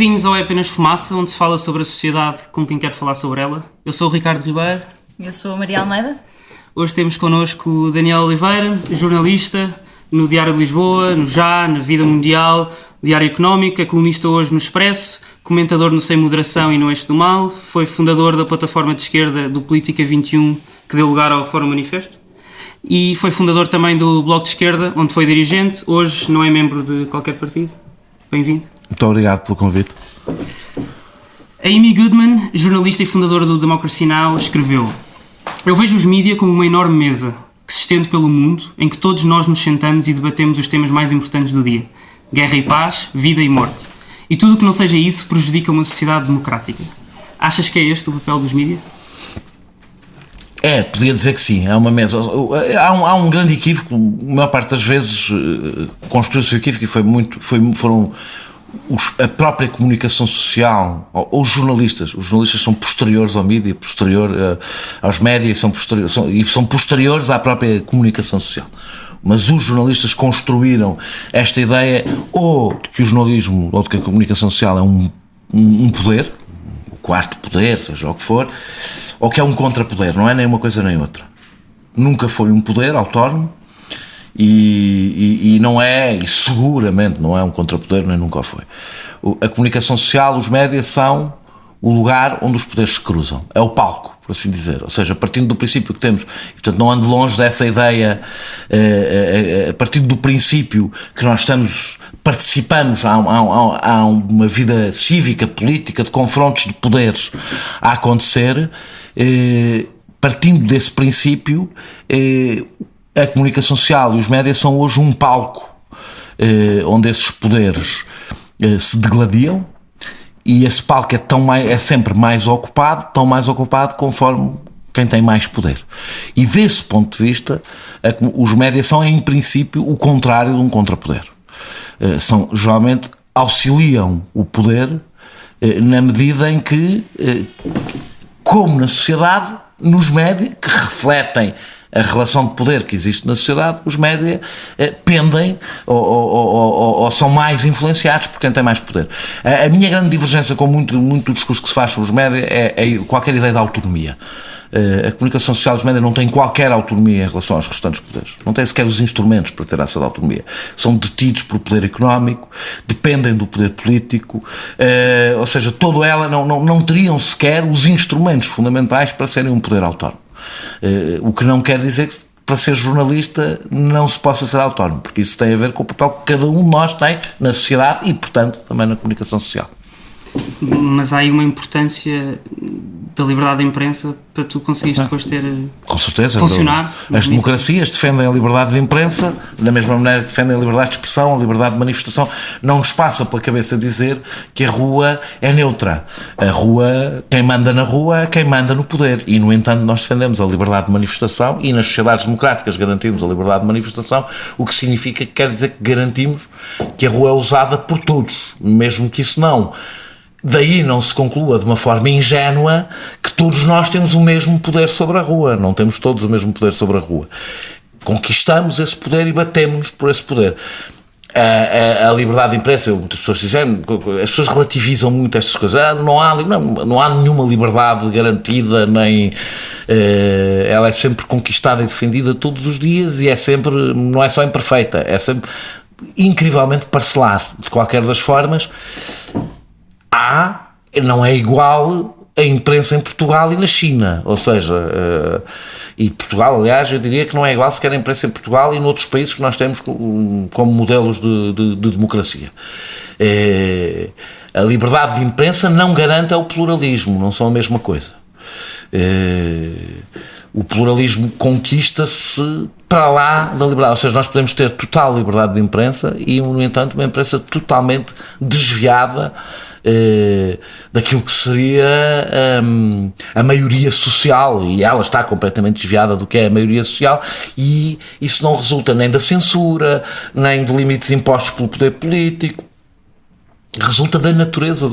Bem-vindos ao É Apenas Fumaça, onde se fala sobre a sociedade com quem quer falar sobre ela. Eu sou o Ricardo Ribeiro. Eu sou a Maria Almeida. Hoje temos connosco o Daniel Oliveira, jornalista no Diário de Lisboa, no Já, na Vida Mundial, Diário Económico, é colunista hoje no Expresso, comentador no Sem Moderação e no Eixo do Mal, foi fundador da plataforma de esquerda do Política 21, que deu lugar ao Fórum Manifesto, e foi fundador também do Bloco de Esquerda, onde foi dirigente. Hoje não é membro de qualquer partido. Bem-vindo. Muito obrigado pelo convite. A Amy Goodman, jornalista e fundadora do Democracy Now!, escreveu: "Eu vejo os mídia como uma enorme mesa que se estende pelo mundo, em que todos nós nos sentamos e debatemos os temas mais importantes do dia. Guerra e paz, vida e morte. E tudo o que não seja isso prejudica uma sociedade democrática." Achas que é este o papel dos mídia? Podia dizer que sim, é uma mesa. Há um grande equívoco, a maior parte das vezes construiu-se o equívoco e foram a própria comunicação social, ou os jornalistas são posteriores ao mídia, posterior aos médias e são posteriores à própria comunicação social. Mas os jornalistas construíram esta ideia ou de que o jornalismo ou de que a comunicação social é um poder, o quarto poder, seja o que for, ou que é um contrapoder, não é nem uma coisa nem outra. Nunca foi um poder autónomo e não é, e seguramente não é um contrapoder, nem nunca foi. A comunicação social, os médias são o lugar onde os poderes se cruzam, é o palco, por assim dizer, ou seja, partindo do princípio que temos, e portanto não ando longe dessa ideia, a partir do princípio que nós participamos, há uma vida cívica, política, de confrontos de poderes a acontecer, partindo desse princípio, a comunicação social e os médias são hoje um palco onde esses poderes se degladiam. E esse palco é sempre mais ocupado, tão mais ocupado conforme quem tem mais poder. E desse ponto de vista, os médias são, em princípio, o contrário de um contrapoder. Geralmente auxiliam o poder na medida em que, como na sociedade, nos médias, que refletem a relação de poder que existe na sociedade, os média pendem ou são mais influenciados por quem tem mais poder. A minha grande divergência com muito do discurso que se faz sobre os média é qualquer ideia de autonomia. A comunicação social dos médias não tem qualquer autonomia em relação aos restantes poderes. Não tem sequer os instrumentos para ter essa autonomia. São detidos por poder económico, dependem do poder político, ou seja, todo ela não teriam sequer os instrumentos fundamentais para serem um poder autónomo. O que não quer dizer que para ser jornalista não se possa ser autónomo, porque isso tem a ver com o papel que cada um de nós tem na sociedade e, portanto, também na comunicação social. Mas há aí uma importância da liberdade da imprensa para tu conseguires depois ter... Com certeza. Funcionar. As democracias defendem a liberdade de imprensa, da mesma maneira que defendem a liberdade de expressão, a liberdade de manifestação. Não nos passa pela cabeça dizer que a rua é neutra. A rua, quem manda na rua é quem manda no poder. E, no entanto, nós defendemos a liberdade de manifestação e nas sociedades democráticas garantimos a liberdade de manifestação, o que significa que quer dizer que garantimos que a rua é usada por todos, mesmo que isso não... Daí não se conclua de uma forma ingênua que todos nós temos o mesmo poder sobre a rua. Não temos todos o mesmo poder sobre a rua. Conquistamos esse poder e batemos por esse poder. A liberdade de imprensa, muitas pessoas dizem, as pessoas relativizam muito estas coisas. Não há nenhuma liberdade garantida, nem ela é sempre conquistada e defendida todos os dias e não é só imperfeita, é sempre incrivelmente parcelar, de qualquer das formas. Não é igual a imprensa em Portugal e na China, ou seja, e Portugal, aliás, eu diria que não é igual sequer a imprensa em Portugal e noutros países que nós temos como modelos de democracia. A liberdade de imprensa não garante o pluralismo, não são a mesma coisa. O pluralismo conquista-se para lá da liberdade, ou seja, nós podemos ter total liberdade de imprensa e, no entanto, uma imprensa totalmente desviada daquilo que seria a maioria social, e ela está completamente desviada do que é a maioria social, e isso não resulta nem da censura, nem de limites impostos pelo poder político, resulta da natureza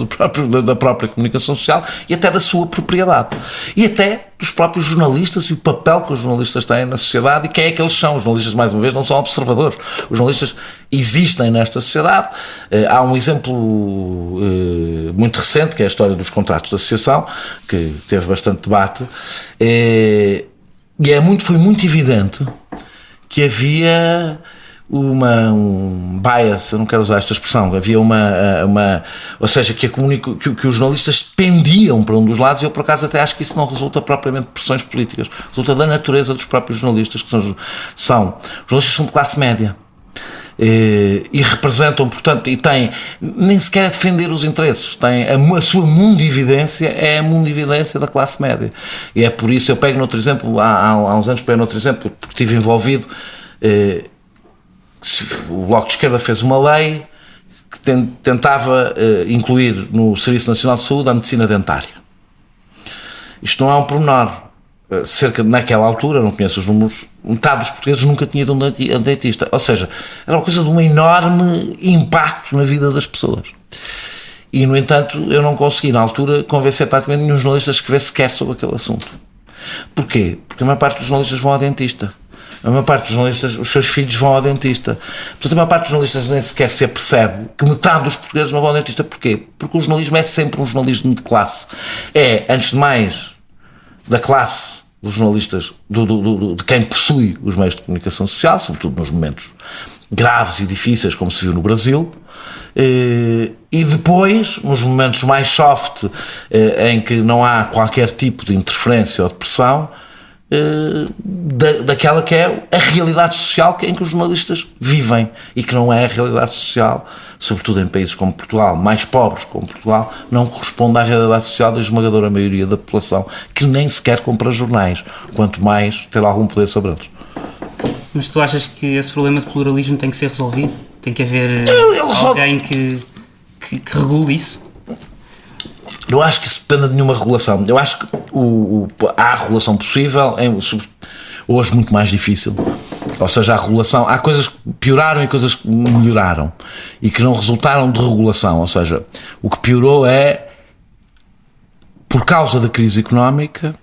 da própria comunicação social e até da sua propriedade. E até dos próprios jornalistas e o papel que os jornalistas têm na sociedade e quem é que eles são. Os jornalistas, mais uma vez, não são observadores. Os jornalistas existem nesta sociedade. Há um exemplo muito recente, que é a história dos contratos de associação, que teve bastante debate, e foi muito evidente que havia um bias, eu não quero usar esta expressão, havia ou seja, que os jornalistas pendiam para um dos lados, e eu por acaso até acho que isso não resulta propriamente de pressões políticas, resulta da natureza dos próprios jornalistas, que são jornalistas de classe média, e representam, portanto, e têm, nem sequer é defender os interesses, têm a sua mundividência, é a mundividência da classe média, e é por isso, eu pego noutro exemplo, há uns anos pego noutro exemplo, porque estive envolvido. O Bloco de Esquerda fez uma lei que tentava incluir no Serviço Nacional de Saúde a medicina dentária. Isto não é um pormenor. Naquela altura, não conheço os números, metade dos portugueses nunca tinha ido a um dentista. Ou seja, era uma coisa de um enorme impacto na vida das pessoas. E, no entanto, eu não consegui, na altura, convencer praticamente nenhum jornalista a escrever sequer sobre aquele assunto. Porquê? Porque a maior parte dos jornalistas vão ao dentista. A maior parte dos jornalistas, os seus filhos vão ao dentista. Portanto, a maior parte dos jornalistas nem sequer se apercebe que metade dos portugueses não vão ao dentista. Porquê? Porque o jornalismo é sempre um jornalismo de classe. É, antes de mais, da classe dos jornalistas, de quem possui os meios de comunicação social, sobretudo nos momentos graves e difíceis, como se viu no Brasil, e depois, nos momentos mais soft, em que não há qualquer tipo de interferência ou de pressão, daquela que é a realidade social em que os jornalistas vivem e que não é a realidade social, sobretudo em países como Portugal, mais pobres como Portugal, não corresponde à realidade social da esmagadora maioria da população, que nem sequer compra jornais, quanto mais ter algum poder sobre eles. Mas tu achas que esse problema de pluralismo tem que ser resolvido? Tem que haver alguém que regule isso? Eu acho que isso depende de nenhuma regulação. Eu acho que há regulação possível, hoje muito mais difícil. Ou seja, há coisas que pioraram e coisas que melhoraram e que não resultaram de regulação. Ou seja, o que piorou é, por causa da crise económica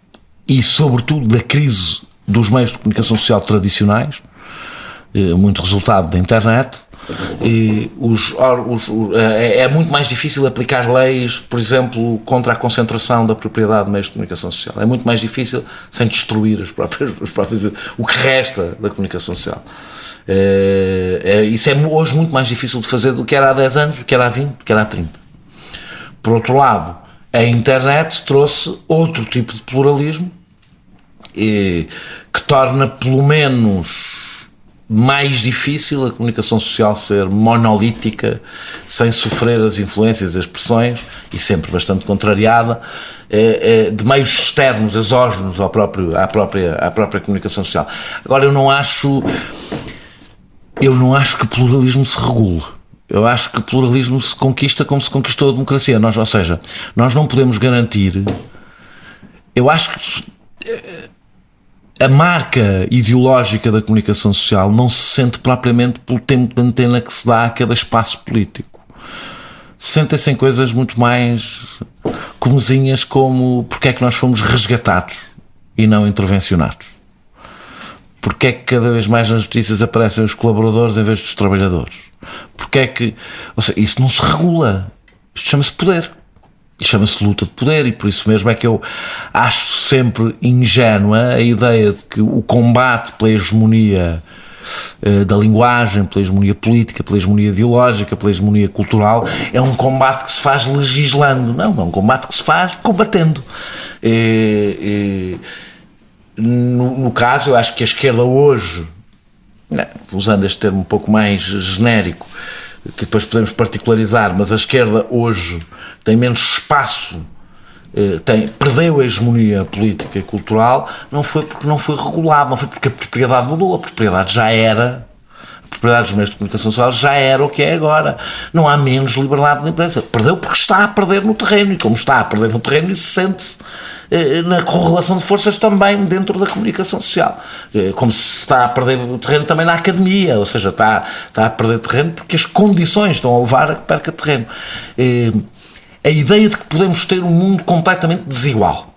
e sobretudo da crise dos meios de comunicação social tradicionais, muito resultado da internet, é muito mais difícil aplicar leis, por exemplo, contra a concentração da propriedade de meios de comunicação social. É muito mais difícil sem destruir os próprios o que resta da comunicação social. Isso é hoje muito mais difícil de fazer do que era há 10 anos, do que era há 20, do que era há 30. Por outro lado, a internet trouxe outro tipo de pluralismo que torna pelo menos mais difícil a comunicação social ser monolítica, sem sofrer as influências e as pressões, e sempre bastante contrariada, de meios externos, exógenos à própria comunicação social. Agora, eu não acho que o pluralismo se regule. Eu acho que o pluralismo se conquista como se conquistou a democracia. Ou seja, nós não podemos garantir... Eu acho que... A marca ideológica da comunicação social não se sente propriamente pelo tempo de antena que se dá a cada espaço político. Sentem-se em coisas muito mais comezinhas, como porque é que nós fomos resgatados e não intervencionados. Porque é que cada vez mais nas notícias aparecem os colaboradores em vez dos trabalhadores. Porque é que... Ou seja, isso não se regula. Isto chama-se poder. E chama-se luta de poder, e por isso mesmo é que eu acho sempre ingênua a ideia de que o combate pela hegemonia da linguagem, pela hegemonia política, pela hegemonia ideológica, pela hegemonia cultural, é um combate que se faz legislando. Não, é um combate que se faz combatendo. No caso, eu acho que a esquerda hoje, usando este termo um pouco mais genérico, que depois podemos particularizar, mas a esquerda hoje tem menos espaço, perdeu a hegemonia política e cultural, não foi porque não foi regulado, não foi porque a propriedade mudou, a propriedade propriedade dos meios de comunicação social já era o que é agora. Não há menos liberdade na imprensa. Perdeu porque está a perder no terreno, e como está a perder no terreno, isso sente-se na correlação de forças também dentro da comunicação social. Como se está a perder o terreno também na academia, ou seja, está a perder terreno porque as condições estão a levar a que perca terreno. A ideia de que podemos ter um mundo completamente desigual,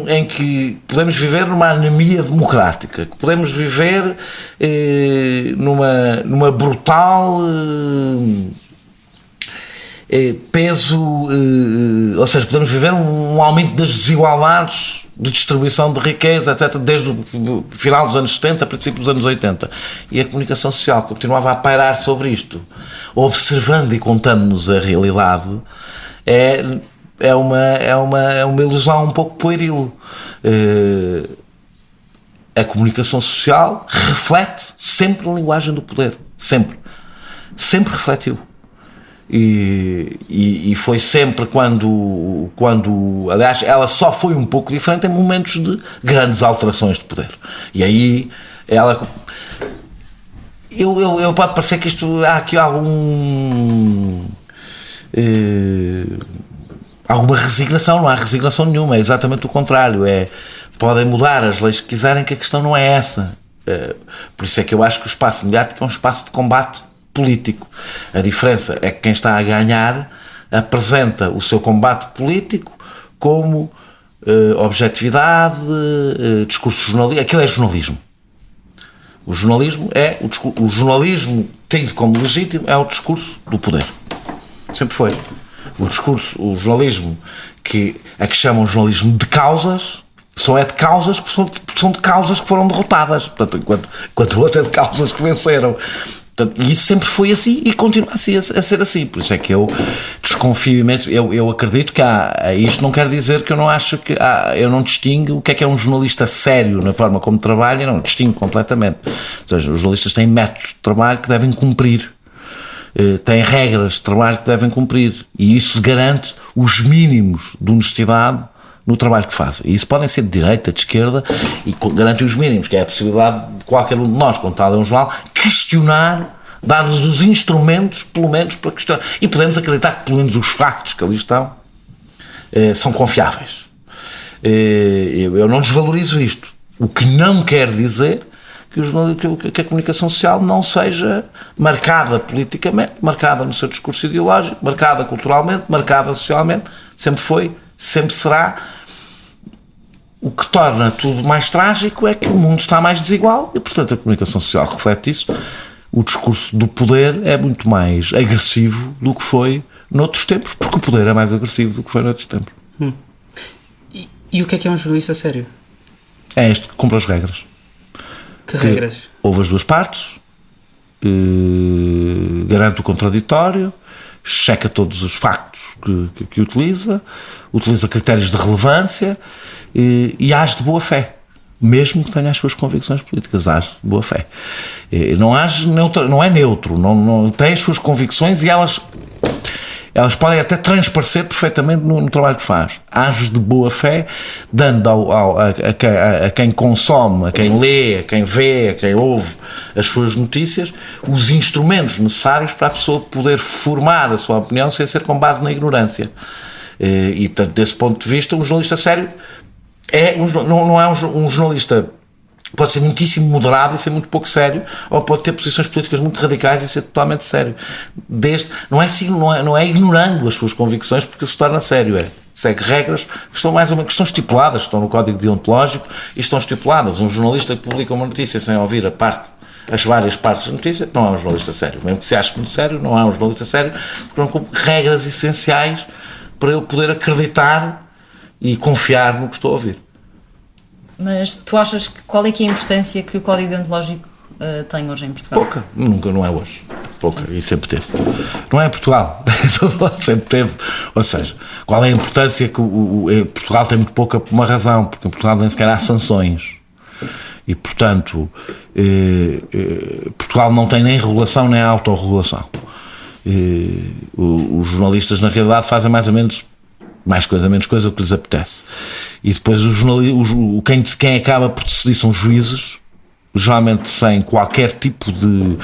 em que podemos viver numa anemia democrática, que podemos viver numa brutal peso, ou seja, podemos viver um aumento das desigualdades de distribuição de riqueza, etc., desde o final dos anos 70 a princípio dos anos 80. E a comunicação social continuava a pairar sobre isto, observando e contando-nos a realidade. É uma ilusão um pouco pueril. A comunicação social reflete sempre a linguagem do poder. Sempre refletiu. E foi sempre quando, aliás, ela só foi um pouco diferente em momentos de grandes alterações de poder. E aí ela... Eu pode parecer que há aqui alguma resignação. Não há resignação nenhuma, é exatamente o contrário. Podem mudar as leis que quiserem, que a questão não é essa. Por isso é que eu acho que o espaço mediático é um espaço de combate político. A diferença é que quem está a ganhar apresenta o seu combate político como objetividade, discurso jornalístico. Aquilo é jornalismo. O jornalismo o jornalismo tido como legítimo é o discurso do poder. Sempre foi. O jornalismo a que chamam jornalismo de causas, só é de causas porque são de causas que foram derrotadas. Portanto, enquanto o outro é de causas que venceram. E isso sempre foi assim e continua a ser assim. Por isso é que eu desconfio imenso. Eu acredito que isto não quer dizer que eu não acho que eu não distingo o que é um jornalista sério na forma como trabalha. Não, distingo completamente. Ou seja, os jornalistas têm métodos de trabalho que devem cumprir, têm regras de trabalho que devem cumprir, e isso garante os mínimos de honestidade no trabalho que fazem. E isso podem ser de direita, de esquerda, e garantem os mínimos, que é a possibilidade de qualquer um de nós, quando está a ler um jornal, questionar, dar-nos os instrumentos, pelo menos, para questionar. E podemos acreditar que, pelo menos, os factos que ali estão são confiáveis. Eu não desvalorizo isto. O que não quer dizer que a comunicação social não seja marcada politicamente, marcada no seu discurso ideológico, marcada culturalmente, marcada socialmente. Sempre foi, sempre será. O que torna tudo mais trágico é que o mundo está mais desigual e, portanto, a comunicação social reflete isso. O discurso do poder é muito mais agressivo do que foi noutros tempos, porque o poder é mais agressivo do que foi noutros tempos. E o que é um jornalista sério? É este que cumpre as regras. Que regras? Ouve as duas partes, garante o contraditório, checa todos os factos que utiliza critérios de relevância e age de boa fé, mesmo que tenha as suas convicções políticas, age de boa fé. Não é neutro, não tem as suas convicções e elas podem até transparecer perfeitamente no trabalho que faz. Age de boa fé, dando a quem consome, a quem lê, a quem vê, a quem ouve as suas notícias, os instrumentos necessários para a pessoa poder formar a sua opinião sem ser com base na ignorância. E, portanto, desse ponto de vista, um jornalista sério não é um jornalista. Pode ser muitíssimo moderado e ser muito pouco sério, ou pode ter posições políticas muito radicais e ser totalmente sério. Não é ignorando as suas convicções porque se torna sério. Segue regras que estão mais ou menos, que estão estipuladas, que estão no código deontológico e estão estipuladas. Um jornalista que publica uma notícia sem ouvir as várias partes da notícia não é um jornalista sério. Mesmo que se ache muito sério, não é um jornalista sério, porque não cumpre regras essenciais para eu poder acreditar e confiar no que estou a ouvir. Mas tu achas qual é que é a importância que o Código Deontológico tem hoje em Portugal? Pouca, nunca, não é hoje. Pouca, e sempre teve. Não é em Portugal, sempre teve. Ou seja, qual é a importância que Portugal tem muito pouca por uma razão, porque em Portugal nem sequer há sanções. E, portanto, Portugal não tem nem regulação nem autorregulação. Os jornalistas, na realidade, fazem mais coisa, menos coisa, o que lhes apetece. E depois quem acaba por decidir são juízes geralmente sem qualquer tipo de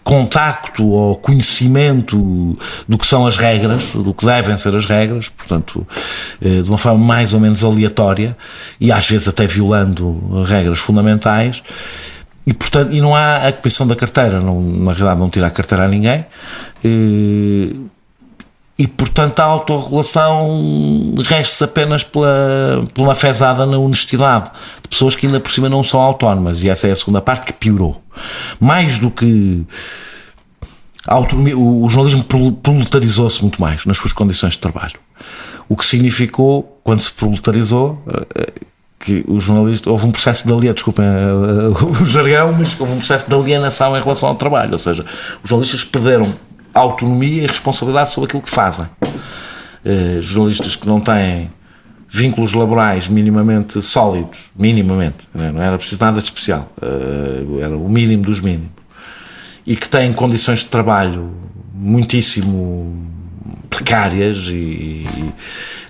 contacto ou conhecimento do que são as regras, do que devem ser as regras, portanto, de uma forma mais ou menos aleatória e às vezes até violando regras fundamentais. E, portanto, e não há a comissão da carteira, não, na realidade não tira a carteira a ninguém, e portanto a autorregulação resta-se apenas por uma fezada na honestidade de pessoas que ainda por cima não são autónomas, e essa é a segunda parte que piorou. Mais do que a autonomia, o jornalismo proletarizou-se muito mais nas suas condições de trabalho, o que significou, quando se proletarizou, que o jornalista, houve um processo de alienação, desculpem o jargão, mas houve um processo de alienação em relação ao trabalho, ou seja, os jornalistas perderam autonomia e responsabilidade sobre aquilo que fazem. Jornalistas que não têm vínculos laborais minimamente sólidos, minimamente, não era preciso nada de especial, era o mínimo dos mínimos, e que têm condições de trabalho muitíssimo precárias e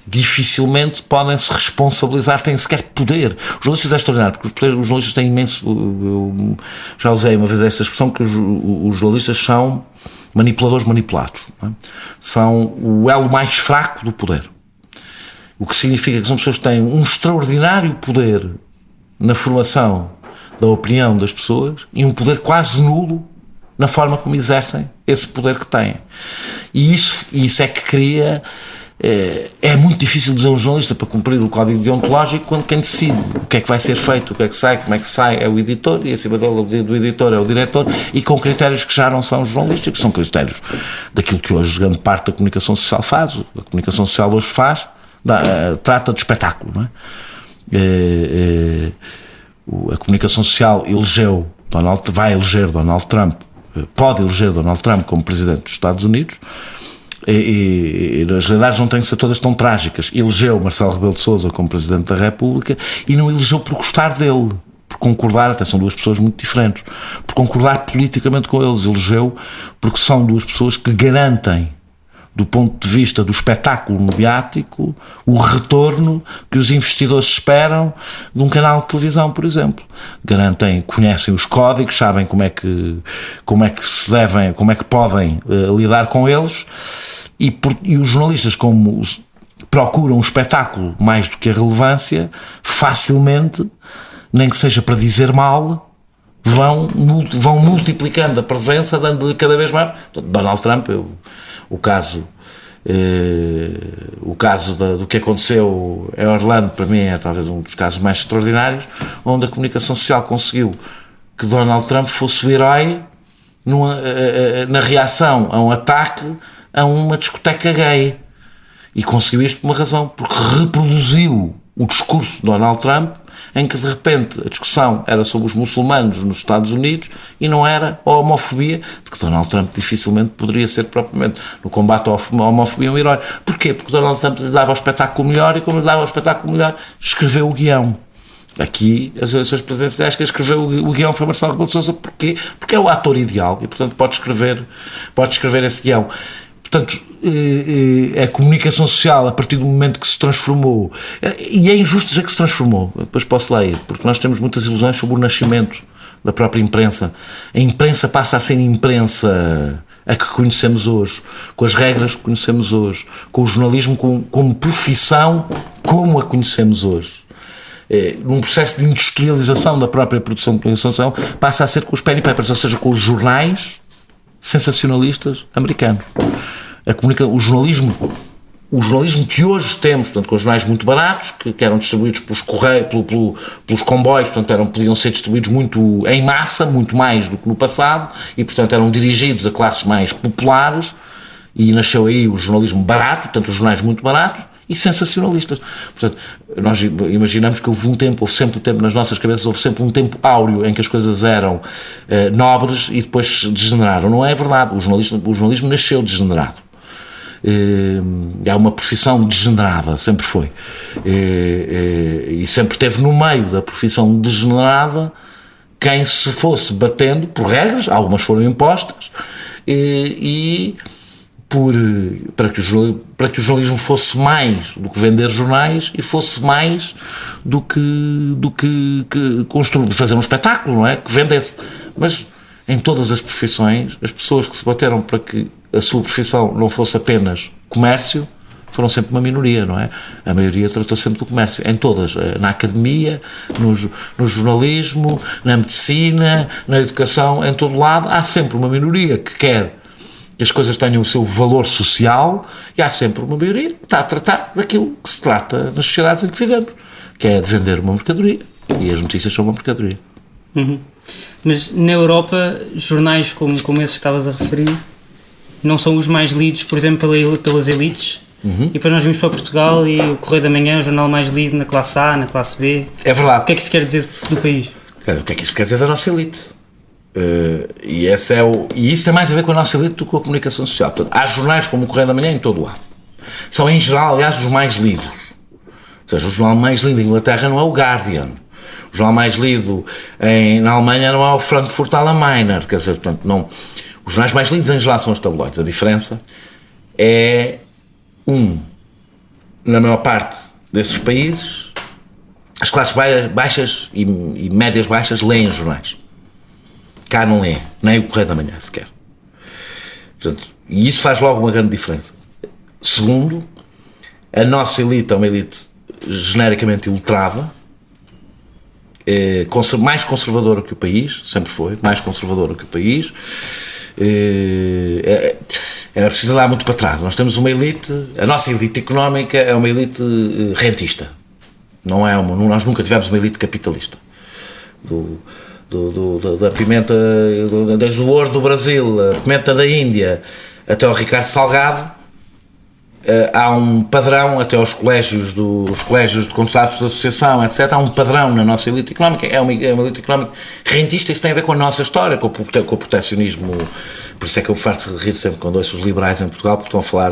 dificilmente podem se responsabilizar, têm sequer poder. Os jornalistas é extraordinário, porque os jornalistas têm imenso. Eu já usei uma vez esta expressão, que os jornalistas são manipuladores manipulados, não é? São o elo mais fraco do poder, o que significa que são pessoas que têm um extraordinário poder na formação da opinião das pessoas e um poder quase nulo na forma como exercem esse poder que têm. E isso é que cria. É muito difícil dizer a um jornalista para cumprir o código deontológico quando quem decide o que é que vai ser feito, o que é que sai, como é que sai é o editor, e acima dele do editor é o diretor, e com critérios que já não são jornalísticos, são critérios daquilo que hoje grande parte da comunicação social faz. A comunicação social hoje trata de espetáculo, não é? A comunicação social vai eleger Donald Trump, pode eleger Donald Trump como presidente dos Estados Unidos, e as realidades não têm que ser todas tão trágicas. Elegeu Marcelo Rebelo de Sousa como Presidente da República e não elegeu por gostar dele, por concordar, até são duas pessoas muito diferentes, por concordar politicamente com eles. Elegeu porque são duas pessoas que garantem, do ponto de vista do espetáculo mediático, o retorno que os investidores esperam de um canal de televisão, por exemplo. Conhecem os códigos, sabem como é que podem lidar com eles, e os jornalistas, como procuram um espetáculo mais do que a relevância, facilmente, nem que seja para dizer mal, vão multiplicando a presença, dando-lhe cada vez mais. Donald Trump, o caso do que aconteceu em Orlando, para mim é talvez um dos casos mais extraordinários, onde a comunicação social conseguiu que Donald Trump fosse o herói na reação a um ataque a uma discoteca gay, e conseguiu isto por uma razão, porque reproduziu o discurso de Donald Trump, em que de repente a discussão era sobre os muçulmanos nos Estados Unidos e não era a homofobia, de que Donald Trump dificilmente poderia ser propriamente no combate à homofobia um herói. Porquê? Porque Donald Trump lhe dava o espetáculo melhor, e como lhe dava o espetáculo melhor, escreveu o guião. Aqui, as eleições presidenciais, que escreveu o guião foi Marcelo Rebelo de Sousa. Porquê? Porque é o ator ideal e, portanto, pode escrever esse guião. Portanto, a comunicação social, a partir do momento que se transformou, e é injusto dizer que se transformou, depois posso lá ir, porque nós temos muitas ilusões sobre o nascimento da própria imprensa. A imprensa passa a ser imprensa a que conhecemos hoje, com as regras que conhecemos hoje, com o jornalismo como profissão como a conhecemos hoje. Num processo de industrialização da própria produção de comunicação social, passa a ser com os penny papers, ou seja, com os jornais sensacionalistas americanos. O jornalismo que hoje temos, portanto, com os jornais muito baratos, que eram distribuídos pelos correios, pelos comboios, portanto, podiam ser distribuídos muito em massa, muito mais do que no passado, e, portanto, eram dirigidos a classes mais populares, e nasceu aí o jornalismo barato, portanto, os jornais muito baratos e sensacionalistas. Portanto, nós imaginamos que houve sempre um tempo nas nossas cabeças, houve sempre um tempo áureo em que as coisas eram nobres e depois degeneraram. Não é verdade. O jornalismo nasceu degenerado. É uma profissão degenerada, sempre foi. E sempre esteve no meio da profissão degenerada quem se fosse batendo por regras, algumas foram impostas, e para que o jornalismo fosse mais do que vender jornais e fosse mais do que construir, fazer um espetáculo, não é? Que vendesse. Mas em todas as profissões, as pessoas que se bateram para que a sua profissão não fosse apenas comércio foram sempre uma minoria, não é? A maioria tratou sempre do comércio, em todas, na academia, no jornalismo, na medicina, na educação, em todo lado, há sempre uma minoria que quer que as coisas tenham o seu valor social e há sempre uma maioria que está a tratar daquilo que se trata nas sociedades em que vivemos, que é de vender uma mercadoria, e as notícias são uma mercadoria. Uhum. Mas na Europa, jornais como esses que estavas a referir não são os mais lidos, por exemplo, pelas elites. E depois nós vimos para Portugal e o Correio da Manhã é o jornal mais lido na classe A, na classe B. É verdade. O que é que isso quer dizer do país? O que é que isso quer dizer da nossa elite? E isso tem mais a ver com a nossa elite do que com a comunicação social. Portanto, há jornais como o Correio da Manhã em todo o lado. São, em geral, aliás, os mais lidos. Ou seja, o jornal mais lido em Inglaterra não é o Guardian. O jornal mais lido na Alemanha não é o Frankfurt Allgemeiner. Quer dizer, portanto, não. Os jornais mais lidos em geral são os tabloides. A diferença é, na maior parte desses países, as classes baixas e médias baixas leem jornais. Cá não lê, nem o Correio da Manhã sequer. Portanto, e isso faz logo uma grande diferença. Segundo, a nossa elite é uma elite genericamente iletrada, mais conservadora que o país, sempre foi, mais conservadora que o país. Era preciso dar muito para trás. Nós temos uma elite, a nossa elite económica é uma elite rentista. Nós nunca tivemos uma elite capitalista. Da pimenta, desde o ouro do Brasil, a pimenta da Índia, até ao Ricardo Salgado, há um padrão, até aos colégios de contratos de associação, etc. Há um padrão na nossa elite económica, é uma elite económica rentista. Isso tem a ver com a nossa história, com o proteccionismo. Por isso é que eu farto de rir sempre quando ouço os liberais em Portugal, porque estão a falar,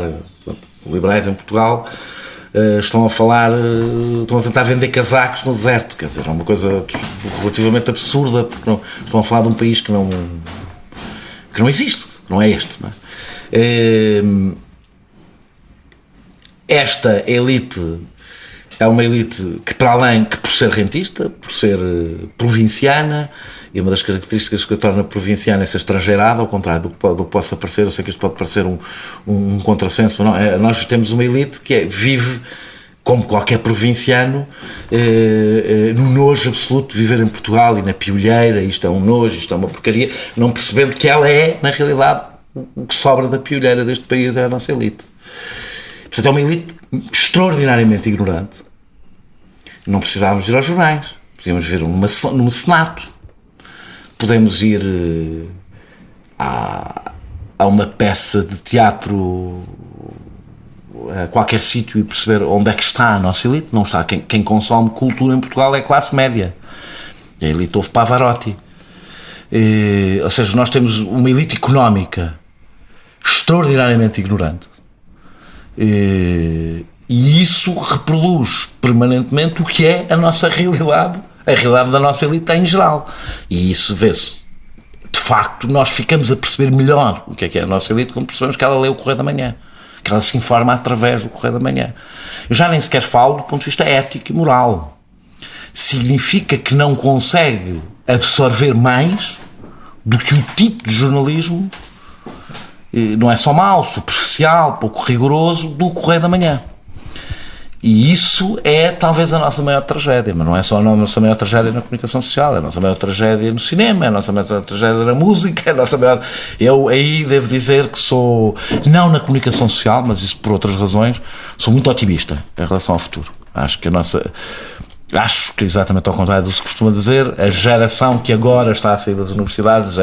liberais em Portugal estão a tentar vender casacos no deserto. Quer dizer, é uma coisa relativamente absurda, porque estão a falar de um país que não existe, que não é este, não é? Esta elite é uma elite que, para além que por ser rentista, por ser provinciana, e uma das características que a torna provinciana é ser estrangeirada, ao contrário do que possa parecer. Eu sei que isto pode parecer um contrassenso, mas não, nós temos uma elite que vive, como qualquer provinciano, no nojo absoluto de viver em Portugal e na piolheira. Isto é um nojo, isto é uma porcaria, não percebendo que ela é, na realidade, o que sobra da piolheira deste país é a nossa elite. Portanto, é uma elite extraordinariamente ignorante. Não precisávamos ir aos jornais, podíamos ver num senato, podemos ir a uma peça de teatro, a qualquer sítio, e perceber onde é que está a nossa elite. Não está. Quem consome cultura em Portugal é a classe média. A elite ouve Pavarotti. Ou seja, nós temos uma elite económica extraordinariamente ignorante. E isso reproduz permanentemente o que é a nossa realidade, a realidade da nossa elite em geral. E isso vê-se. De facto, nós ficamos a perceber melhor o que é a nossa elite quando percebemos que ela lê o Correio da Manhã, que ela se informa através do Correio da Manhã. Eu já nem sequer falo do ponto de vista ético e moral. Significa que não consegue absorver mais do que o tipo de jornalismo, não é só mau, superficial, pouco rigoroso, do Correio da Manhã. E isso é talvez a nossa maior tragédia, mas não é só a nossa maior tragédia na comunicação social, é a nossa maior tragédia no cinema, é a nossa maior tragédia na música, é a nossa maior... Eu aí devo dizer que sou, não na comunicação social, mas isso por outras razões, sou muito otimista em relação ao futuro. Acho que exatamente ao contrário do que se costuma dizer, a geração que agora está a sair das universidades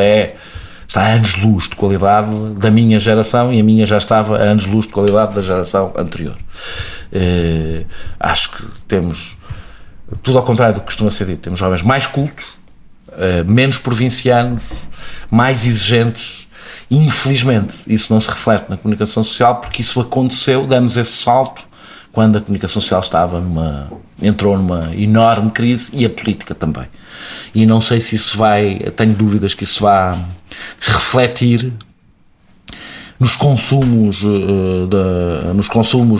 está a anos-luz de qualidade da minha geração, e a minha já estava a anos-luz de qualidade da geração anterior. Acho que temos, tudo ao contrário do que costuma ser dito, temos jovens mais cultos, menos provincianos, mais exigentes. Infelizmente, isso não se reflete na comunicação social, porque isso aconteceu, demos esse salto quando a comunicação social entrou numa enorme crise, e a política também. E não sei se isso tenho dúvidas que isso vá refletir nos consumos,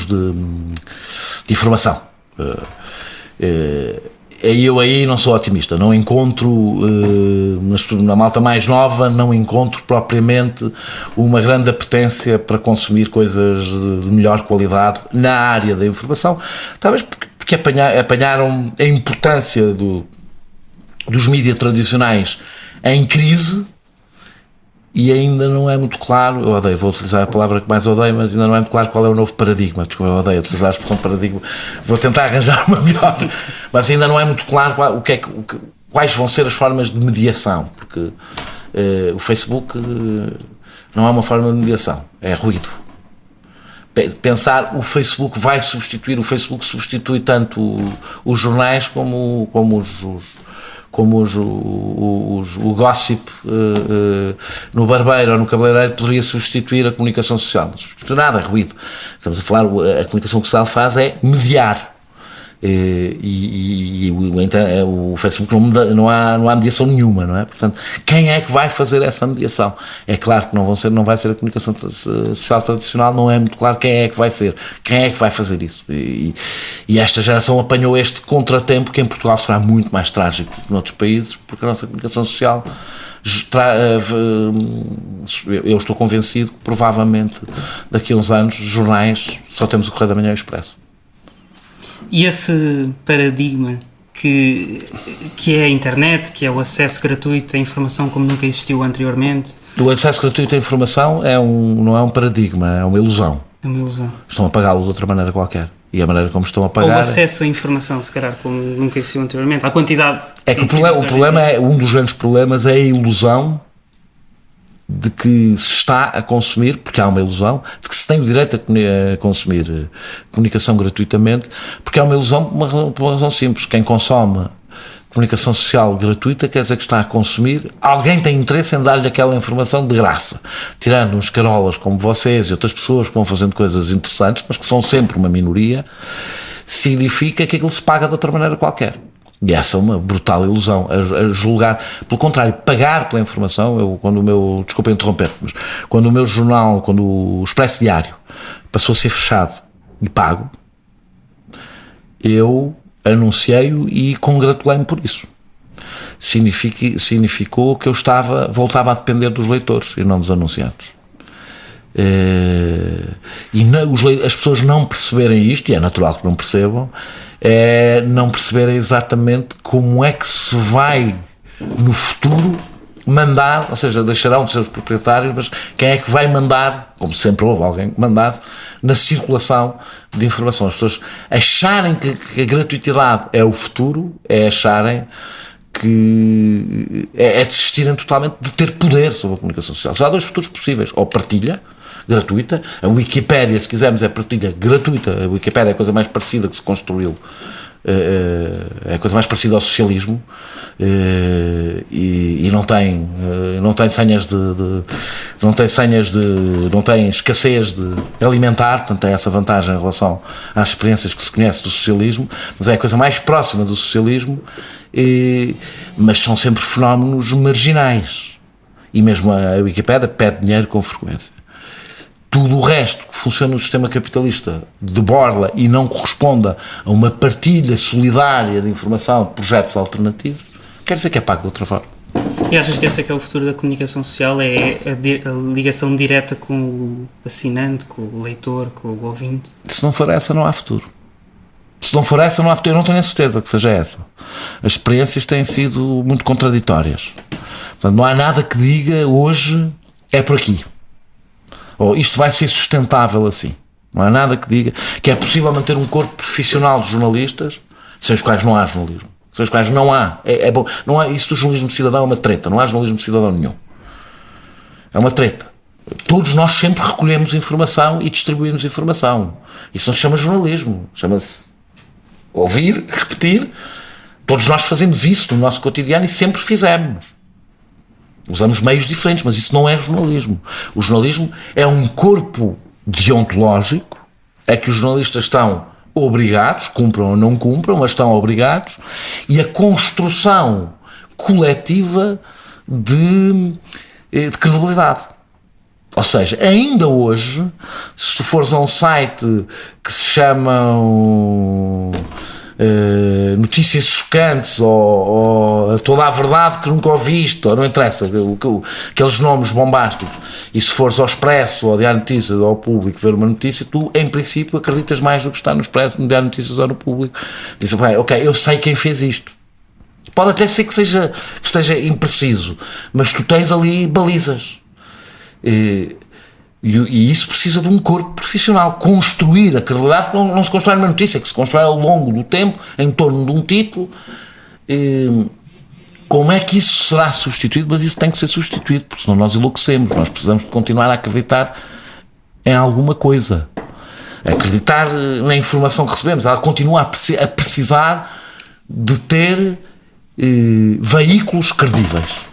de informação. Eu aí não sou otimista, não encontro, na malta mais nova, não encontro propriamente uma grande apetência para consumir coisas de melhor qualidade na área da informação, talvez porque apanharam a importância dos mídias tradicionais em crise. E ainda não é muito claro, vou utilizar a palavra que mais odeio, mas ainda não é muito claro qual é o novo paradigma. Desculpa, eu odeio utilizar a expressão paradigma, vou tentar arranjar uma melhor, mas ainda não é muito claro quais vão ser as formas de mediação, porque o Facebook não é uma forma de mediação, é ruído. Pensar o Facebook substitui tanto os jornais como o gossip no barbeiro ou no cabeleireiro poderia substituir a comunicação social. Não substitui nada, é ruído. Estamos a falar, a comunicação social faz é mediar. O Facebook não há mediação nenhuma, não é? Portanto, quem é que vai fazer essa mediação? É claro que não vai ser a comunicação social tradicional, não é muito claro quem é que vai ser, quem é que vai fazer isso. E esta geração apanhou este contratempo que em Portugal será muito mais trágico que noutros países, porque a nossa comunicação social, eu estou convencido que provavelmente daqui a uns anos jornais só temos o Correio da Manhã e o Expresso. E esse paradigma que é a internet, que é o acesso gratuito à informação como nunca existiu anteriormente? O acesso gratuito à informação não é um paradigma, é uma ilusão. É uma ilusão. Estão a pagá-lo de outra maneira qualquer. E a maneira como estão a pagar... Ou o acesso à informação, se calhar, como nunca existiu anteriormente. A quantidade... É que o problema é, um dos grandes problemas é a ilusão de que se está a consumir, porque há uma ilusão, de que se tem o direito a consumir comunicação gratuitamente, porque há uma ilusão por uma razão simples. Quem consome comunicação social gratuita quer dizer que está a consumir, alguém tem interesse em dar-lhe aquela informação de graça, tirando uns carolas como vocês e outras pessoas que vão fazendo coisas interessantes, mas que são sempre uma minoria, significa que aquilo se paga de outra maneira qualquer. E essa é uma brutal ilusão, a julgar. Pelo contrário, pagar pela informação, desculpa interromper, mas quando o meu jornal, quando o Expresso Diário passou a ser fechado e pago, eu anunciei-o e congratulei-me por isso. Significou que eu voltava a depender dos leitores e não dos anunciantes. As pessoas não perceberem isto, e é natural que não percebam, não perceberem exatamente como é que se vai no futuro mandar, ou seja, deixarão de ser os proprietários, mas quem é que vai mandar, como sempre houve alguém mandado, na circulação de informação. As pessoas acharem que a gratuitidade é o futuro, é acharem que é desistirem totalmente de ter poder sobre a comunicação social. Só há dois futuros possíveis: ou partilha gratuita, a Wikipédia, se quisermos, é partilha gratuita. A Wikipédia é a coisa mais parecida que se construiu, é a coisa mais parecida ao socialismo, e não tem senhas não tem escassez de alimentar, portanto tem essa vantagem em relação às experiências que se conhece do socialismo, mas é a coisa mais próxima do socialismo, mas são sempre fenómenos marginais, e mesmo a Wikipédia pede dinheiro com frequência. Tudo o resto que funciona no sistema capitalista de borla e não corresponda a uma partilha solidária de informação de projetos alternativos, quer dizer que é pago de outra forma. E achas que esse é que é o futuro da comunicação social? É a ligação direta com o assinante, com o leitor, com o ouvinte? Se não for essa, não há futuro. Se não for essa, não há futuro. Eu não tenho a certeza que seja essa. As experiências têm sido muito contraditórias. Portanto, não há nada que diga hoje é por aqui, ou isto vai ser sustentável assim. Não há nada que diga que é possível manter um corpo profissional de jornalistas sem os quais não há jornalismo, sem os quais não há. Bom, não há isso do jornalismo de cidadão, é uma treta. Não há jornalismo de cidadão nenhum. É uma treta. Todos nós sempre recolhemos informação e distribuímos informação. Isso não se chama jornalismo, chama-se ouvir, repetir. Todos nós fazemos isso no nosso cotidiano e sempre fizemos. Usamos meios diferentes, mas isso não é jornalismo. O jornalismo é um corpo deontológico a que os jornalistas estão obrigados, cumpram ou não cumpram, mas estão obrigados, e a construção coletiva de credibilidade. Ou seja, ainda hoje, se tu fores a um site que se chama Notícias Chocantes ou Toda a Verdade que nunca ouviste, ou não interessa, aqueles nomes bombásticos, e se fores ao Expresso, ou ao Diário de Notícias, ou ao Público ver uma notícia, tu, em princípio, acreditas mais do que está no Expresso, no Diário de Notícias ou no Público. Dizes, ok, eu sei quem fez isto. Pode até ser que esteja impreciso, mas tu tens ali balizas. E isso precisa de um corpo profissional. Construir a credibilidade não se constrói numa notícia, que se constrói ao longo do tempo, em torno de um título. Como é que isso será substituído? Mas isso tem que ser substituído, porque senão nós enlouquecemos. Nós precisamos de continuar a acreditar em alguma coisa, acreditar na informação que recebemos. Ela continua a precisar de ter veículos credíveis.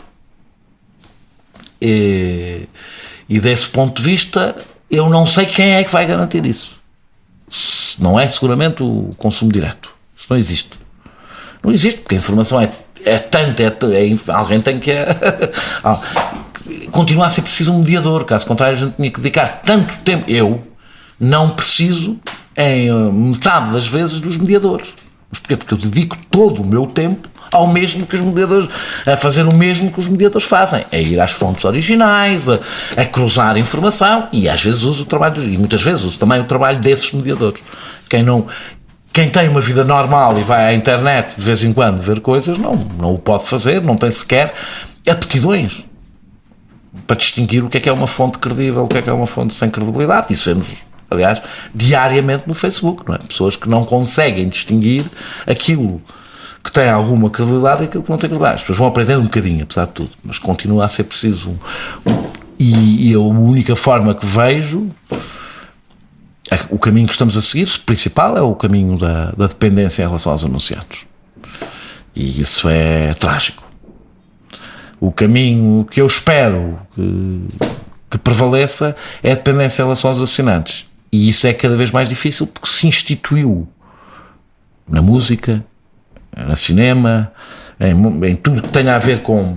E desse ponto de vista, eu não sei quem é que vai garantir isso. Não é seguramente o consumo direto. Isso não existe. Não existe, porque a informação é tanta, alguém tem que... continua a ser preciso um mediador, caso contrário a gente tinha que dedicar tanto tempo. Eu não preciso, em metade das vezes, dos mediadores. Mas porquê? Porque eu dedico todo o meu tempo ao mesmo que os mediadores, a fazer o mesmo que os mediadores fazem, a ir às fontes originais, a cruzar informação, e às vezes uso o trabalho, e muitas vezes uso também o trabalho desses mediadores. Quem tem uma vida normal e vai à internet de vez em quando ver coisas, não o pode fazer, não tem sequer aptidões para distinguir o que é uma fonte credível, o que é uma fonte sem credibilidade. Isso vemos, aliás, diariamente no Facebook, não é? Pessoas que não conseguem distinguir aquilo que tem alguma credibilidade e aquilo que não tem credibilidade. As pessoas vão aprendendo um bocadinho, apesar de tudo, mas continua a ser preciso e a única forma que vejo, o caminho que estamos a seguir, principal, é o caminho da dependência em relação aos anunciantes, e isso é trágico. O caminho que eu espero que prevaleça é a dependência em relação aos assinantes, e isso é cada vez mais difícil porque se instituiu na música, no cinema, em tudo que tenha a ver com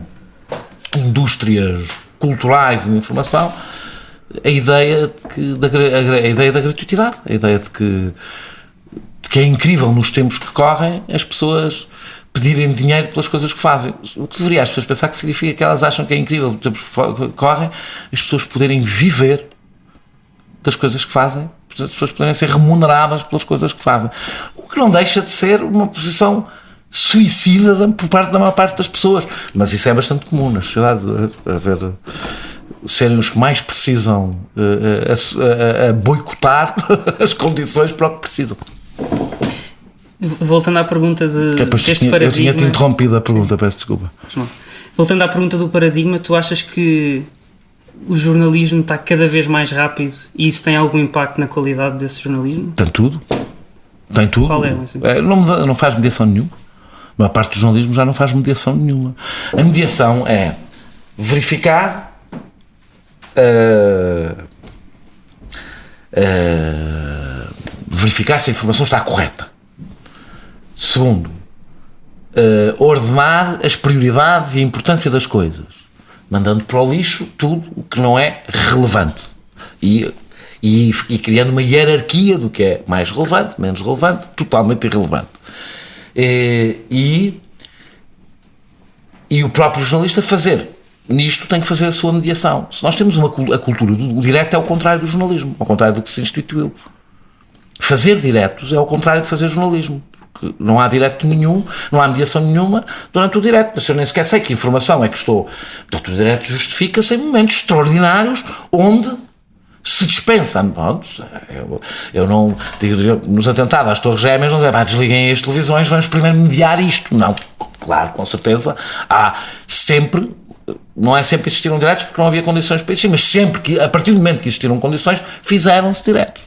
indústrias culturais e de informação, a ideia da gratuitidade, a ideia de que é incrível nos tempos que correm as pessoas pedirem dinheiro pelas coisas que fazem. O que deveria as pessoas pensar que significa que elas acham que é incrível nos tempos que correm as pessoas poderem viver das coisas que fazem, as pessoas poderem ser remuneradas pelas coisas que fazem, o que não deixa de ser uma posição suicida por parte da maior parte das pessoas, mas isso é bastante comum na sociedade, serem os que mais precisam a boicotar as condições para o que precisam. Voltando à pergunta deste paradigma... Eu tinha-te interrompido a pergunta, peço desculpa. Voltando à pergunta do paradigma, tu achas que o jornalismo está cada vez mais rápido e isso tem algum impacto na qualidade desse jornalismo? Tem tudo. Qual é? Não faz mediação nenhuma. A maior parte do jornalismo já não faz mediação nenhuma. A mediação é verificar se a informação está correta. Segundo, ordenar as prioridades e a importância das coisas, mandando para o lixo tudo o que não é relevante e criando uma hierarquia do que é mais relevante, menos relevante, totalmente irrelevante. E o próprio jornalista nisto tem que fazer a sua mediação. Se nós temos a cultura do direto, é o contrário do jornalismo, ao contrário do que se instituiu. Fazer diretos é ao contrário de fazer jornalismo, porque não há direto nenhum, não há mediação nenhuma durante o direto. Mas eu nem sequer sei que informação é que estou. Portanto, o direto justifica-se em momentos extraordinários onde se dispensa. Eu não digo, nos atentados às Torres Gêmeas, não dizer, desliguem as televisões, vamos primeiro mediar isto. Não, claro, com certeza há sempre, não é sempre existiram diretos porque não havia condições para existir, mas sempre que, a partir do momento que existiram condições, fizeram-se diretos.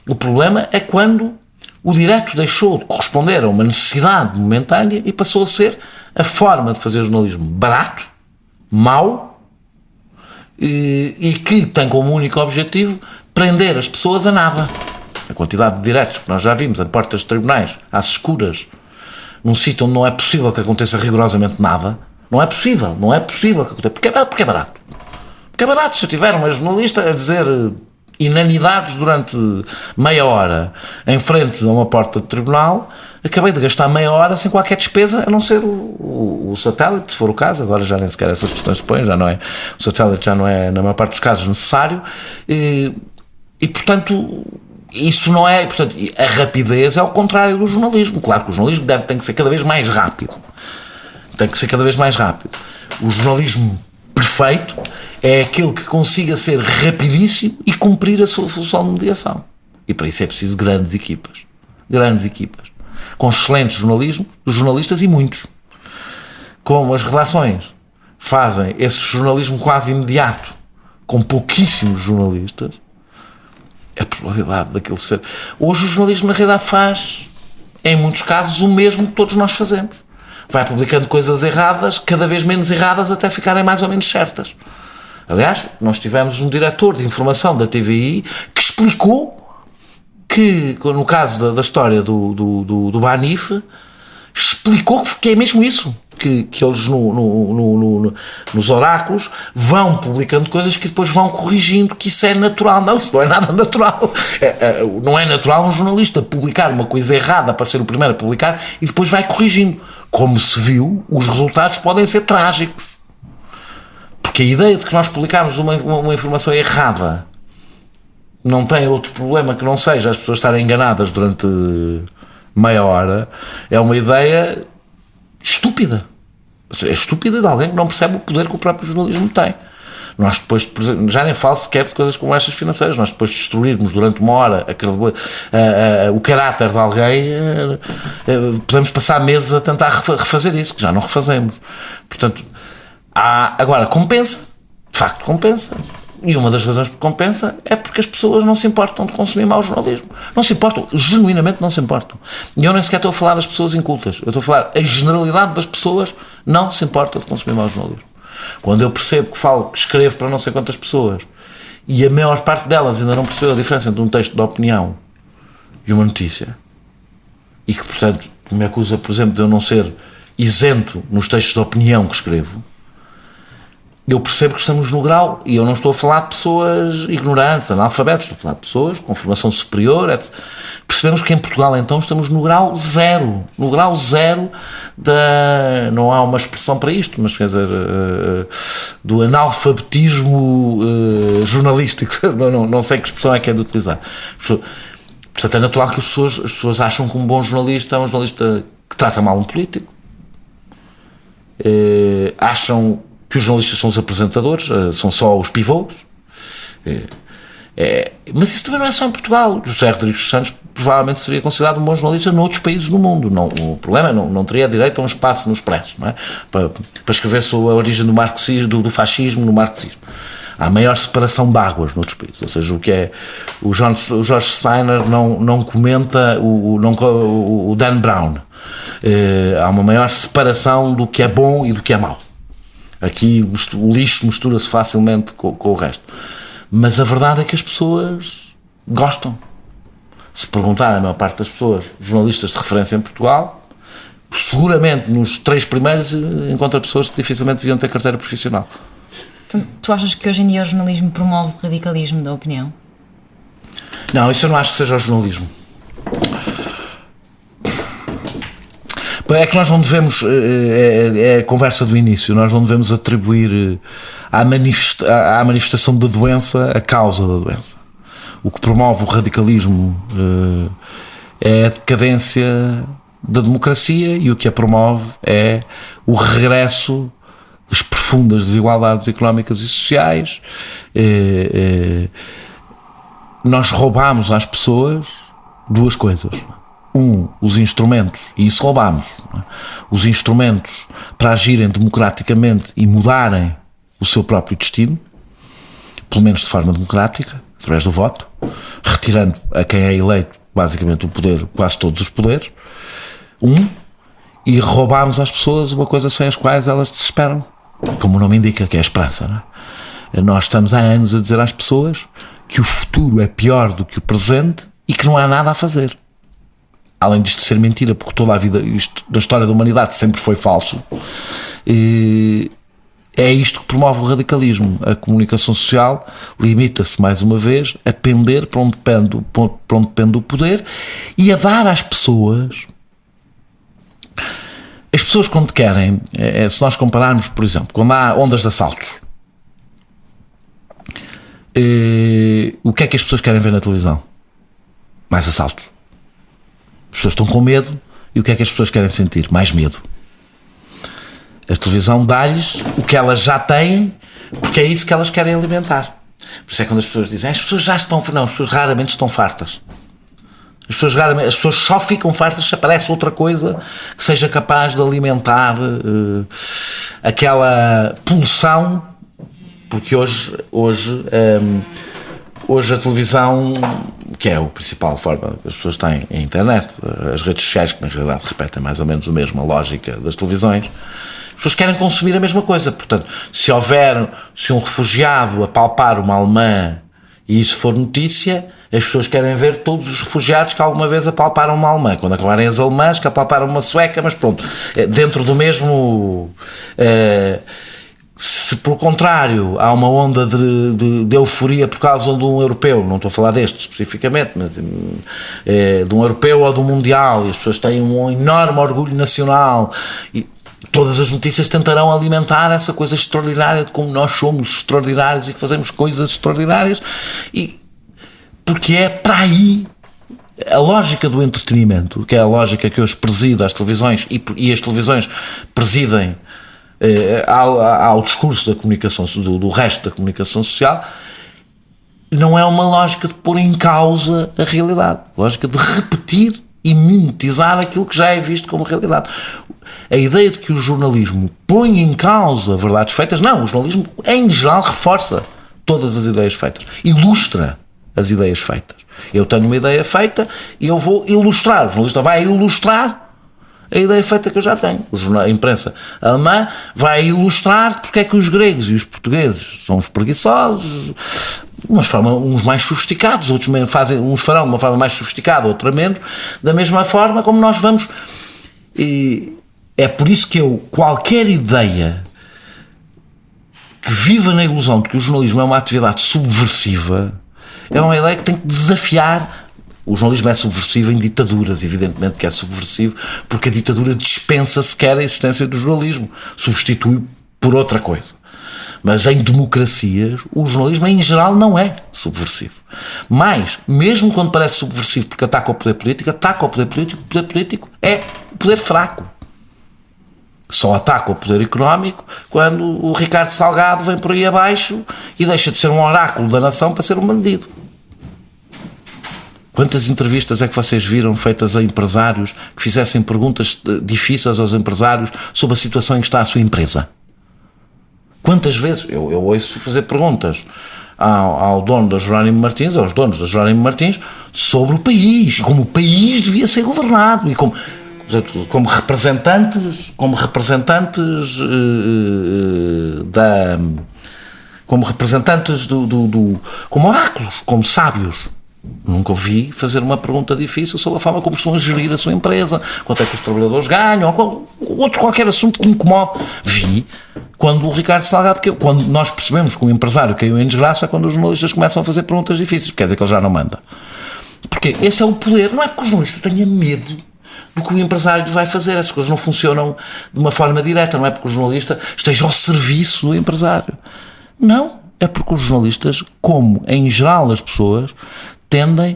O problema é quando o direto deixou de corresponder a uma necessidade momentânea e passou a ser a forma de fazer jornalismo barato, mau, e que tem como único objetivo prender as pessoas a nada. A quantidade de diretos que nós já vimos a portas de tribunais, às escuras, num sítio onde não é possível que aconteça rigorosamente nada. Não é possível que aconteça, porque é barato. Porque é barato, se eu tiver uma jornalista a dizer inanidades durante meia hora em frente a uma porta de tribunal, acabei de gastar meia hora sem qualquer despesa, a não ser o satélite, se for o caso. Agora já nem sequer essas questões se põem, já não é, o satélite já não é, na maior parte dos casos, necessário, e portanto, isso não é, portanto, a rapidez é ao contrário do jornalismo. Claro que o jornalismo tem que ser cada vez mais rápido, o jornalismo perfeito é aquele que consiga ser rapidíssimo e cumprir a sua função de mediação. E para isso é preciso grandes equipas, com excelentes jornalistas e muitos. Como as redações fazem esse jornalismo quase imediato, com pouquíssimos jornalistas, a probabilidade daquele ser... Hoje o jornalismo na realidade faz, em muitos casos, o mesmo que todos nós fazemos. Vai publicando coisas erradas, cada vez menos erradas, até ficarem mais ou menos certas. Aliás, nós tivemos um diretor de informação da TVI que explicou que, no caso da história do Banif, explicou que é mesmo isso. Que eles nos oráculos vão publicando coisas que depois vão corrigindo, que isso é natural. Não, isso não é nada natural. Não é natural um jornalista publicar uma coisa errada para ser o primeiro a publicar e depois vai corrigindo. Como se viu, os resultados podem ser trágicos. Porque a ideia de que nós publicarmos uma informação errada não tem outro problema que não seja as pessoas estarem enganadas durante meia hora, é uma ideia estúpida. É estúpida de alguém que não percebe o poder que o próprio jornalismo tem. Nós depois, já nem falo sequer de coisas como estas financeiras, nós depois de destruirmos durante uma hora o caráter de alguém, podemos passar meses a tentar refazer isso, que já não refazemos. Portanto, agora, compensa, de facto compensa. E uma das razões por compensa é porque as pessoas não se importam de consumir mau jornalismo. Não se importam, genuinamente não se importam. E eu nem sequer estou a falar das pessoas incultas, eu estou a falar, a generalidade das pessoas não se importa de consumir mau jornalismo. Quando eu percebo que escrevo para não sei quantas pessoas e a maior parte delas ainda não percebeu a diferença entre um texto de opinião e uma notícia, e que, portanto, me acusa, por exemplo, de eu não ser isento nos textos de opinião que escrevo, eu percebo que estamos no grau, e eu não estou a falar de pessoas ignorantes, analfabetos, estou a falar de pessoas com formação superior, etc. Percebemos que em Portugal, então, estamos no grau zero não há uma expressão para isto, mas quer dizer, do analfabetismo jornalístico, não sei que expressão é que é de utilizar. Portanto, é natural que as pessoas acham que um bom jornalista é um jornalista que trata mal um político, acham que os jornalistas são os apresentadores, são só os pivôs. Mas isso também não é só em Portugal. O José Rodrigues dos Santos provavelmente seria considerado um bom jornalista noutros países do mundo. O problema é não teria direito a um espaço no Expresso, não é? Para escrever sobre a origem do marxismo, do fascismo no marxismo. Há maior separação de águas noutros países. Ou seja, o que é o George Steiner não comenta o Dan Brown. Há uma maior separação do que é bom e do que é mau. Aqui o lixo mistura-se facilmente com o resto. Mas a verdade é que as pessoas gostam. Se perguntarem a maior parte das pessoas, jornalistas de referência em Portugal, seguramente nos 3 primeiros encontra pessoas que dificilmente deviam ter carteira profissional. Então, tu achas que hoje em dia o jornalismo promove o radicalismo da opinião? Não, isso eu não acho que seja o jornalismo. É que nós não devemos, é a conversa do início, nós não devemos atribuir à manifestação da doença a causa da doença. O que promove o radicalismo é a decadência da democracia, e o que a promove é o regresso das profundas desigualdades económicas e sociais. Nós roubamos às pessoas 2 coisas. Os instrumentos, e isso roubamos, não é? Os instrumentos para agirem democraticamente e mudarem o seu próprio destino, pelo menos de forma democrática, através do voto, retirando a quem é eleito basicamente o poder, quase todos os poderes, e roubamos às pessoas uma coisa sem as quais elas desesperam, como o nome indica, que é a esperança, não é? Nós estamos há anos a dizer às pessoas que o futuro é pior do que o presente e que não há nada a fazer. Além disto ser mentira, porque toda a vida, isto da história da humanidade sempre foi falso, é isto que promove o radicalismo. A comunicação social limita-se, mais uma vez, a pender para onde depende o poder e a dar às pessoas... As pessoas quando querem, se nós compararmos, por exemplo, quando há ondas de assaltos, o que é que as pessoas querem ver na televisão? Mais assaltos. As pessoas estão com medo e o que é que as pessoas querem sentir? Mais medo. A televisão dá-lhes o que elas já têm, porque é isso que elas querem alimentar. Por isso é quando as pessoas dizem, as pessoas já estão... Não, as pessoas raramente estão fartas. As pessoas só ficam fartas se aparece outra coisa que seja capaz de alimentar aquela pulsão, porque hoje a televisão, que é a principal forma que as pessoas têm, é a internet, as redes sociais, que na realidade repetem mais ou menos a mesma lógica das televisões, as pessoas querem consumir a mesma coisa. Portanto, se um refugiado apalpar uma alemã e isso for notícia, as pessoas querem ver todos os refugiados que alguma vez apalparam uma alemã, quando acabarem as alemãs que apalparam uma sueca, mas pronto, dentro do mesmo... Se por contrário há uma onda de euforia por causa de um europeu, não estou a falar deste especificamente, mas de um europeu ou do mundial, e as pessoas têm um enorme orgulho nacional, e todas as notícias tentarão alimentar essa coisa extraordinária de como nós somos extraordinários e fazemos coisas extraordinárias, e porque é para aí a lógica do entretenimento, que é a lógica que hoje preside as televisões, e as televisões presidem ao discurso da comunicação, do resto da comunicação social. Não é uma lógica de pôr em causa a realidade, lógica de repetir e mimetizar aquilo que já é visto como realidade. A ideia de que o jornalismo põe em causa verdades feitas, não, o jornalismo em geral reforça todas as ideias feitas, ilustra as ideias feitas. Eu tenho uma ideia feita e eu vou ilustrar, o jornalista vai ilustrar a ideia feita que eu já tenho. A imprensa alemã vai ilustrar porque é que os gregos e os portugueses são os preguiçosos, uns mais sofisticados, outros uns farão de uma forma mais sofisticada, outra menos, da mesma forma como nós vamos. E é por isso que qualquer ideia que viva na ilusão de que o jornalismo é uma atividade subversiva é uma ideia que tem que desafiar. O jornalismo é subversivo em ditaduras, evidentemente que é subversivo, porque a ditadura dispensa sequer a existência do jornalismo, substitui por outra coisa. Mas em democracias, o jornalismo em geral não é subversivo. Mas, mesmo quando parece subversivo porque ataca o poder político, o poder político é o poder fraco. Só ataca o poder económico quando o Ricardo Salgado vem por aí abaixo e deixa de ser um oráculo da nação para ser um bandido. Quantas entrevistas é que vocês viram feitas a empresários que fizessem perguntas difíceis aos empresários sobre a situação em que está a sua empresa? Quantas vezes eu ouço fazer perguntas ao dono da Jerónimo Martins, aos donos da Jerónimo Martins, sobre o país, e como o país devia ser governado, e como representantes como oráculos, como sábios. Nunca ouvi fazer uma pergunta difícil sobre a forma como estão a gerir a sua empresa, quanto é que os trabalhadores ganham, outro qualquer assunto que incomode. Vi quando o Ricardo Salgado caiu, quando nós percebemos que o empresário caiu em desgraça, quando os jornalistas começam a fazer perguntas difíceis, quer dizer que ele já não manda. Porque esse é o poder, não é porque o jornalista tenha medo do que o empresário vai fazer, as coisas não funcionam de uma forma direta, não é porque o jornalista esteja ao serviço do empresário. Não, é porque os jornalistas, como em geral as pessoas, tendem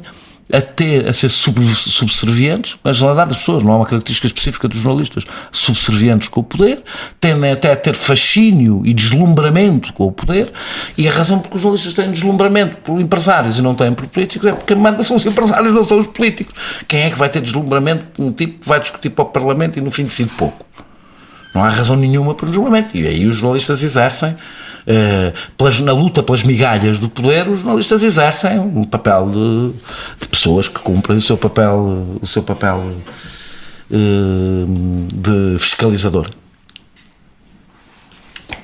a ser subservientes, a generalidade das pessoas, não é uma característica específica dos jornalistas, subservientes com o poder, tendem até a ter fascínio e deslumbramento com o poder, e a razão porque os jornalistas têm deslumbramento por empresários e não têm por políticos é porque manda são os empresários, não são os políticos. Quem é que vai ter deslumbramento por um tipo que vai discutir para o Parlamento e no fim decide pouco? Não há razão nenhuma para o deslumbramento. E aí os jornalistas exercem, na luta pelas migalhas do poder, os jornalistas exercem um papel de pessoas que cumprem o seu papel de fiscalizador.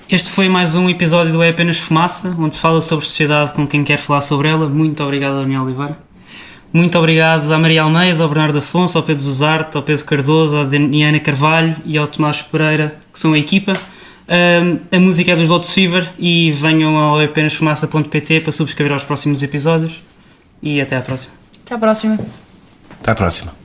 Este foi mais um episódio do É Apenas Fumaça, onde se fala sobre sociedade com quem quer falar sobre ela. Muito obrigado, Daniel Oliveira. Muito obrigado à Maria Almeida, ao Bernardo Afonso, ao Pedro Zuzarte, ao Pedro Cardoso, à Diana Carvalho e ao Tomás Pereira, que são a equipa. A música é dos Lotus Fever e venham ao apenasfumaça.pt para subscrever aos próximos episódios e até à próxima. Até à próxima. Até à próxima.